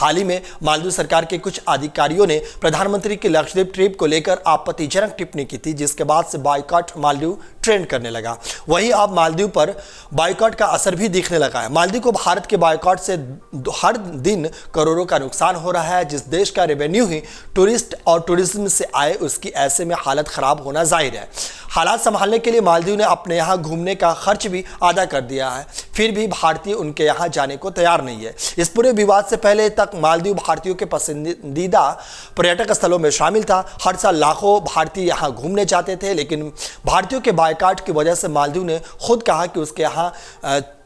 हाल ही में मालदीव सरकार के कुछ अधिकारियों ने प्रधानमंत्री की लक्षद्वीप ट्रिप को लेकर आपत्तिजनक टिप्पणी की थी, जिसके बाद से बायकॉट मालदीव ट्रेंड करने लगा। वहीं अब मालदीव पर बायकॉट का असर भी दिखने लगा है। मालदीव को भारत के बायकॉट से हर दिन करोड़ों का नुकसान हो रहा है। जिस देश का रेवेन्यू ही टूरिस्ट और टूरिज्म से आए, उसकी ऐसे में हालत खराब होना जाहिर है। हालात संभालने के लिए मालदीव ने अपने यहाँ घूमने का खर्च भी आधा कर दिया है, फिर भी भारतीय उनके यहाँ जाने को तैयार नहीं है। इस पूरे विवाद से पहले तक मालदीव भारतीयों के पसंदीदा पर्यटक स्थलों में शामिल था। हर साल लाखों भारतीय यहाँ घूमने जाते थे, लेकिन भारतीयों के बायकॉट की वजह से मालदीव ने खुद कहा कि उसके यहाँ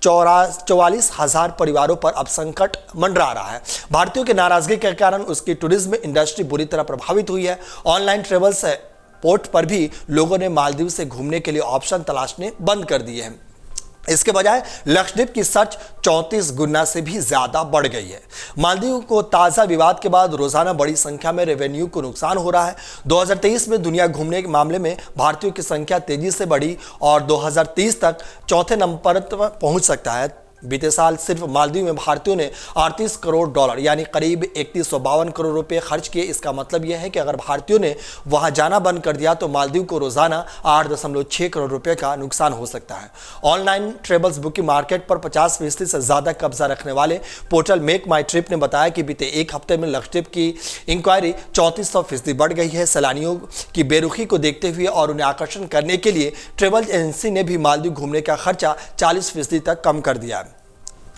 44,000 परिवारों पर अब संकट मंडरा रहा है। भारतीयों की नाराजगी के कारण उसकी टूरिज्म इंडस्ट्री बुरी तरह प्रभावित हुई है। ऑनलाइन ट्रेवल्स पोर्ट पर भी लोगों ने मालदीव से घूमने के लिए ऑप्शन तलाशने बंद कर दिए हैं। इसके बजाय लक्षद्वीप की सर्च 34 गुना से भी ज्यादा बढ़ गई है। मालदीव को ताजा विवाद के बाद रोजाना बड़ी संख्या में रेवेन्यू को नुकसान हो रहा है। 2023 में दुनिया घूमने के मामले में भारतीयों की संख्या तेजी से बढ़ी और 2030 तक चौथे नंबर पर पहुंच सकता है। बीते साल सिर्फ मालदीव में भारतीयों ने 38 करोड़ डॉलर यानी करीब 3152 करोड़ रुपए खर्च किए। इसका मतलब यह है कि अगर भारतीयों ने वहां जाना बंद कर दिया तो मालदीव को रोजाना 8.6 करोड़ रुपए का नुकसान हो सकता है। ऑनलाइन ट्रेवल्स बुकिंग मार्केट पर 50% से ज्यादा कब्जा रखने वाले पोर्टल मेक माई ट्रिप ने बताया कि बीते एक हफ्ते में लक्षद्वीप की इंक्वायरी 3400% बढ़ गई है। सैलानियों की बेरुखी को देखते हुए और उन्हें आकर्षण करने के लिए ट्रेवल एजेंसी ने भी मालदीव घूमने का खर्चा 40% तक कम कर दिया है।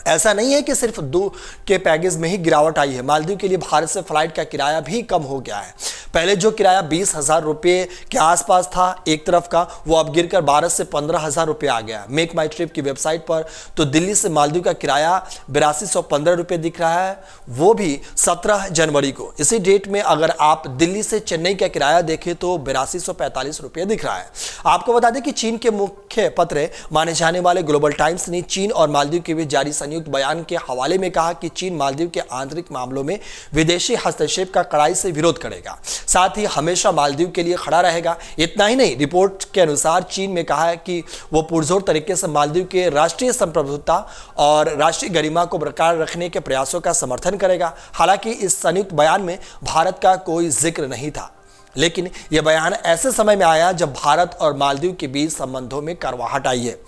ऐसा नहीं है कि सिर्फ 2 के पैकेज में ही गिरावट आई है। मालदीव के लिए भारत से फ्लाइट का किराया भी कम हो गया है। पहले जो किराया 20,000 रुपये के आसपास था एक तरफ का, वो अब गिरकर 12 से 15,000 रुपये आ गया। मेक माई ट्रिप की वेबसाइट पर तो दिल्ली से मालदीव का किराया 8215 रुपये दिख रहा है, वो भी 17 जनवरी को। इसी डेट में अगर आप दिल्ली से चेन्नई का किराया देखें तो 8245 रुपये दिख रहा है। आपको बता दें कि चीन के मुख्य पत्र माने जाने वाले ग्लोबल टाइम्स ने चीन और मालदीव के बीच जारी संयुक्त बयान के हवाले में कहा कि चीन मालदीव के आंतरिक मामलों में विदेशी हस्तक्षेप का कड़ाई से विरोध करेगा, साथ ही हमेशा मालदीव के लिए खड़ा रहेगा। इतना ही नहीं, रिपोर्ट के अनुसार चीन ने कहा है कि वो पुरजोर तरीके से मालदीव के राष्ट्रीय संप्रभुता और राष्ट्रीय गरिमा को बरकरार रखने के प्रयासों का समर्थन करेगा। हालांकि इस संयुक्त बयान में भारत का कोई जिक्र नहीं था, लेकिन यह बयान ऐसे समय में आया जब भारत और मालदीव के बीच संबंधों में करवाहट आई है।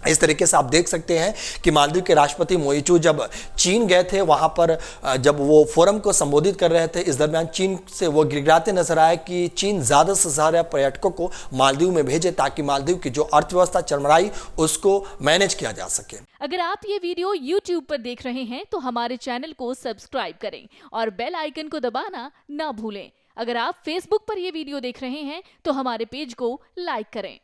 इस तरीके से आप देख सकते हैं कि मालदीव के राष्ट्रपति मोइचू जब चीन गए थे, वहां पर जब वो फोरम को संबोधित कर रहे थे, इस दरमियान चीन से वो गिड़गिड़ाते नजर आए कि चीन ज्यादा से ज्यादा पर्यटकों को मालदीव में भेजे ताकि मालदीव की जो अर्थव्यवस्था चरमराई उसको मैनेज किया जा सके। अगर आप ये वीडियो YouTube पर देख रहे हैं तो हमारे चैनल को सब्सक्राइब करें और बेल आइकन को दबाना ना भूलें। अगर आप Facebook पर ये वीडियो देख रहे हैं तो हमारे पेज को लाइक करें।